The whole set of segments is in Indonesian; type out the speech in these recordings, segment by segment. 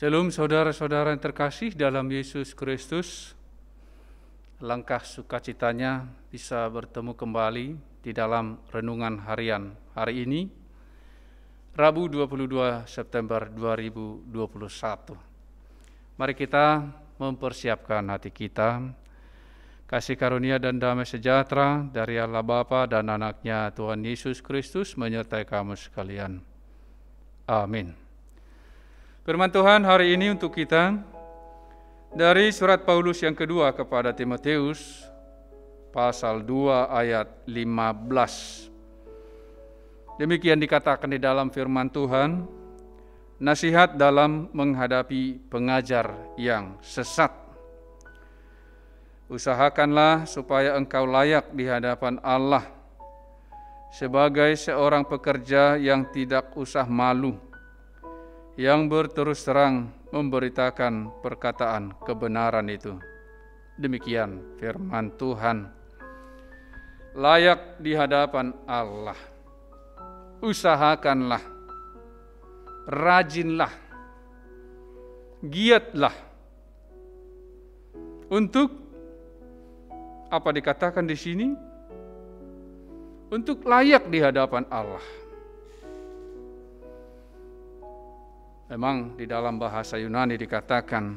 Shalom saudara-saudara yang terkasih dalam Yesus Kristus. Langkah sukacitanya bisa bertemu kembali di dalam renungan harian hari ini, Rabu 22 September 2021. Mari kita mempersiapkan hati kita. Kasih karunia dan damai sejahtera dari Allah Bapa dan anaknya Tuhan Yesus Kristus menyertai kamu sekalian. Amin. Firman Tuhan hari ini untuk kita dari surat Paulus yang kedua kepada Timotius, pasal 2 ayat 15. Demikian dikatakan di dalam firman Tuhan, nasihat dalam menghadapi pengajar yang sesat. Usahakanlah supaya engkau layak di hadapan Allah sebagai seorang pekerja yang tidak usah malu, yang berterus terang memberitakan perkataan kebenaran itu. Demikian firman Tuhan. Layak di hadapan Allah. Usahakanlah, rajinlah, giatlah untuk apa dikatakan di sini? Untuk layak di hadapan Allah. Memang di dalam bahasa Yunani dikatakan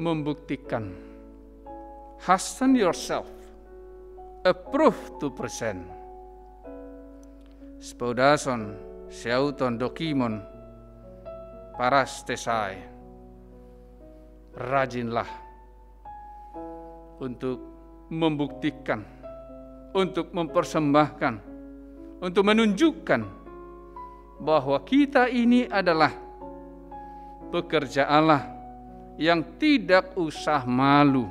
membuktikan, hasten yourself, approve to present, spaudason, seauton dokimon, parastesai. Rajinlah untuk membuktikan, untuk mempersembahkan, untuk menunjukkan bahwa kita ini adalah pekerja Allah yang tidak usah malu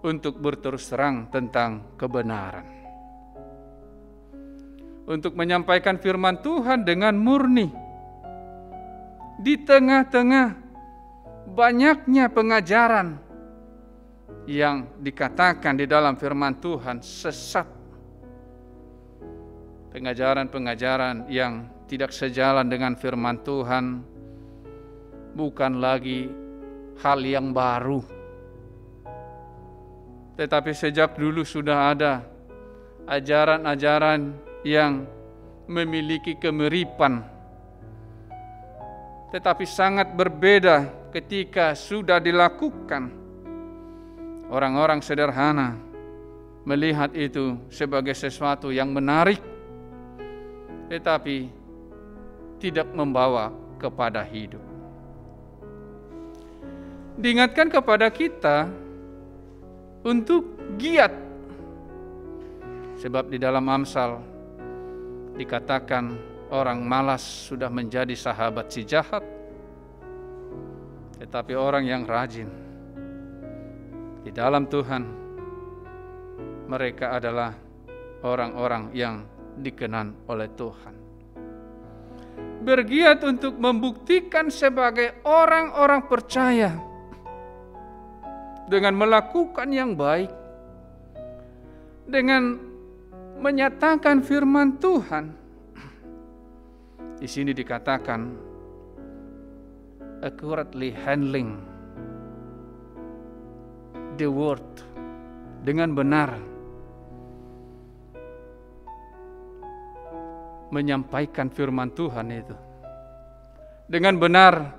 untuk berterus terang tentang kebenaran. Untuk menyampaikan firman Tuhan dengan murni di tengah-tengah banyaknya pengajaran yang dikatakan di dalam firman Tuhan sesat. Pengajaran-pengajaran yang tidak sejalan dengan firman Tuhan bukan lagi hal yang baru. Tetapi sejak dulu sudah ada ajaran-ajaran yang memiliki kemiripan. Tetapi sangat berbeda ketika sudah dilakukan. Orang-orang sederhana melihat itu sebagai sesuatu yang menarik, tetapi tidak membawa kepada hidup. Diingatkan kepada kita untuk giat. Sebab di dalam Amsal dikatakan orang malas sudah menjadi sahabat si jahat, tetapi orang yang rajin di dalam Tuhan, mereka adalah orang-orang yang dikenan oleh Tuhan. Bergiat untuk membuktikan sebagai orang-orang percaya dengan melakukan yang baik, dengan menyatakan firman Tuhan. Di sini dikatakan accurately handling the word, dengan benar menyampaikan firman Tuhan itu, dengan benar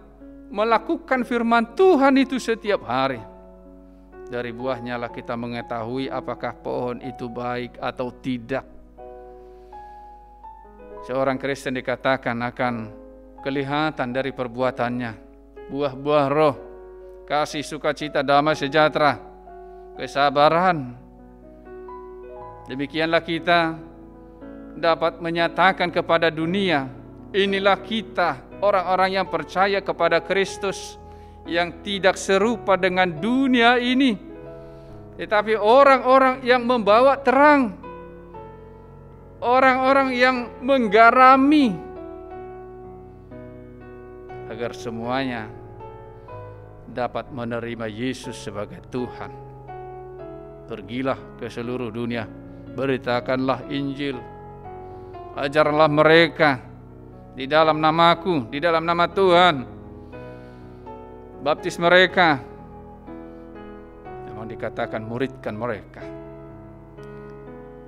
melakukan firman Tuhan itu setiap hari. Dari buahnya lah kita mengetahui apakah pohon itu baik atau tidak. Seorang Kristen dikatakan akan kelihatan dari perbuatannya, buah-buah roh, kasih, sukacita, damai sejahtera, kesabaran. Demikianlah kita dapat menyatakan kepada dunia, inilah kita orang-orang yang percaya kepada Kristus, yang tidak serupa dengan dunia ini, tetapi orang-orang yang membawa terang, orang-orang yang menggarami, agar semuanya dapat menerima Yesus sebagai Tuhan. Pergilah ke seluruh dunia, beritakanlah Injil, ajarlah mereka di dalam namaku, di dalam nama Tuhan. Baptis mereka. Memang dikatakan muridkan mereka.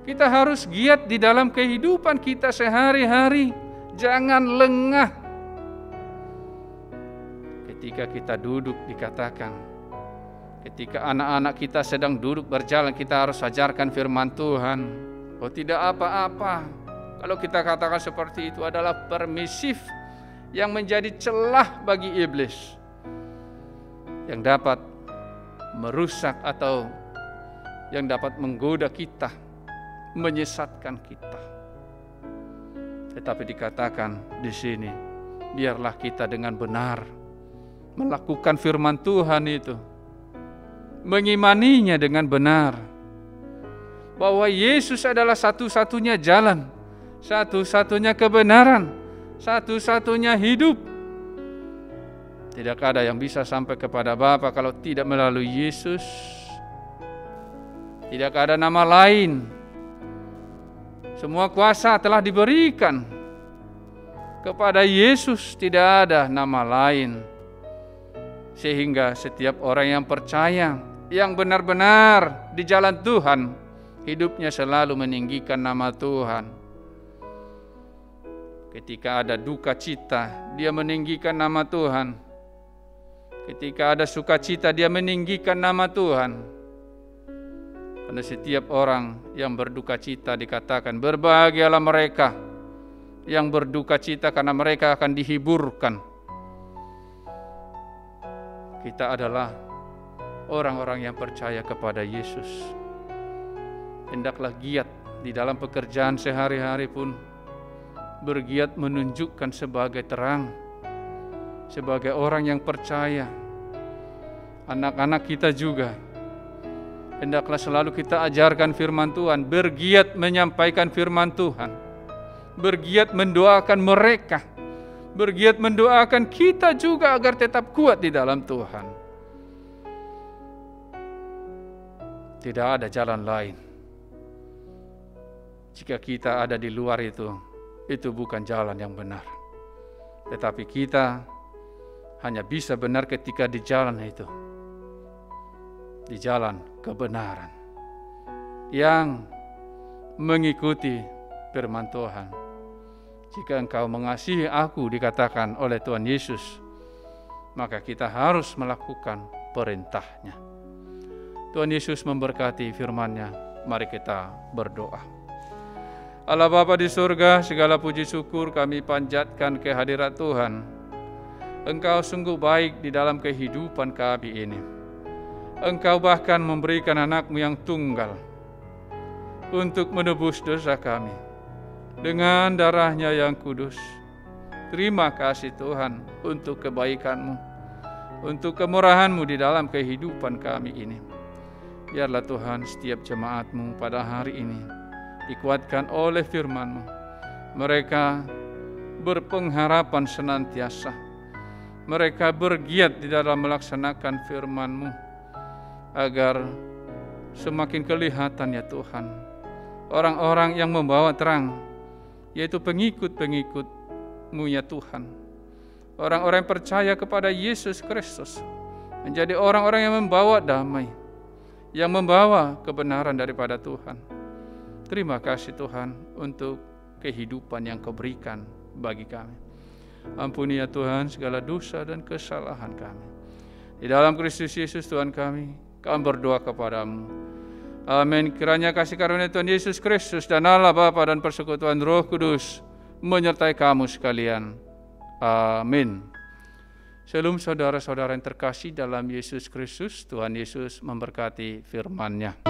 Kita harus giat di dalam kehidupan kita sehari-hari. Jangan lengah. Ketika kita duduk dikatakan, ketika anak-anak kita sedang duduk berjalan, kita harus ajarkan firman Tuhan. Oh, tidak apa-apa. Kalau kita katakan seperti itu adalah permisif yang menjadi celah bagi iblis yang dapat merusak atau yang dapat menggoda kita, menyesatkan kita. Tetapi dikatakan di sini, biarlah kita dengan benar melakukan firman Tuhan itu, mengimaninya dengan benar, bahwa Yesus adalah satu-satunya jalan, satu-satunya kebenaran, satu-satunya hidup. Tidak ada yang bisa sampai kepada Bapa kalau tidak melalui Yesus. Tidak ada nama lain. Semua kuasa telah diberikan kepada Yesus, tidak ada nama lain. Sehingga setiap orang yang percaya, yang benar-benar di jalan Tuhan, hidupnya selalu meninggikan nama Tuhan. Ketika ada duka cita, dia meninggikan nama Tuhan. Ketika ada sukacita, dia meninggikan nama Tuhan. Karena setiap orang yang berduka cita dikatakan, berbahagialah mereka yang berduka cita karena mereka akan dihiburkan. Kita adalah orang-orang yang percaya kepada Yesus. Hendaklah giat di dalam pekerjaan sehari-hari pun, bergiat menunjukkan sebagai terang, sebagai orang yang percaya. Anak-anak kita juga, hendaklah selalu kita ajarkan firman Tuhan, bergiat menyampaikan firman Tuhan, bergiat mendoakan mereka, bergiat mendoakan kita juga agar tetap kuat di dalam Tuhan. Tidak ada jalan lain. Jika kita ada di luar itu bukan jalan yang benar. Tetapi kita hanya bisa benar ketika di jalan itu, di jalan kebenaran yang mengikuti firman Tuhan. Jika engkau mengasihi aku, dikatakan oleh Tuhan Yesus, maka kita harus melakukan perintahnya. Tuhan Yesus memberkati firman-Nya. Mari kita berdoa. Allah Bapa di surga, segala puji syukur kami panjatkan ke hadirat Tuhan. Engkau sungguh baik di dalam kehidupan kami ini. Engkau bahkan memberikan anak-Mu yang tunggal untuk menebus dosa kami dengan darah-Nya yang kudus. Terima kasih Tuhan untuk kebaikan-Mu, untuk kemurahan-Mu di dalam kehidupan kami ini. Biarlah Tuhan setiap jemaat-Mu pada hari ini dikuatkan oleh firman-Mu. Mereka berpengharapan senantiasa. Mereka bergiat di dalam melaksanakan firman-Mu, agar semakin kelihatan ya Tuhan, orang-orang yang membawa terang, yaitu pengikut-pengikut-Mu ya Tuhan. Orang-orang yang percaya kepada Yesus Kristus menjadi orang-orang yang membawa damai, yang membawa kebenaran daripada Tuhan. Terima kasih Tuhan untuk kehidupan yang Kau berikan bagi kami. Ampuni ya Tuhan segala dosa dan kesalahan kami. Di dalam Kristus Yesus Tuhan kami berdoa kepada-Mu. Amin. Kiranya kasih karunia Tuhan Yesus Kristus dan Allah Bapa dan persekutuan Roh Kudus menyertai kamu sekalian. Amin. Shalom saudara-saudara yang terkasih dalam Yesus Kristus. Tuhan Yesus memberkati firman-Nya.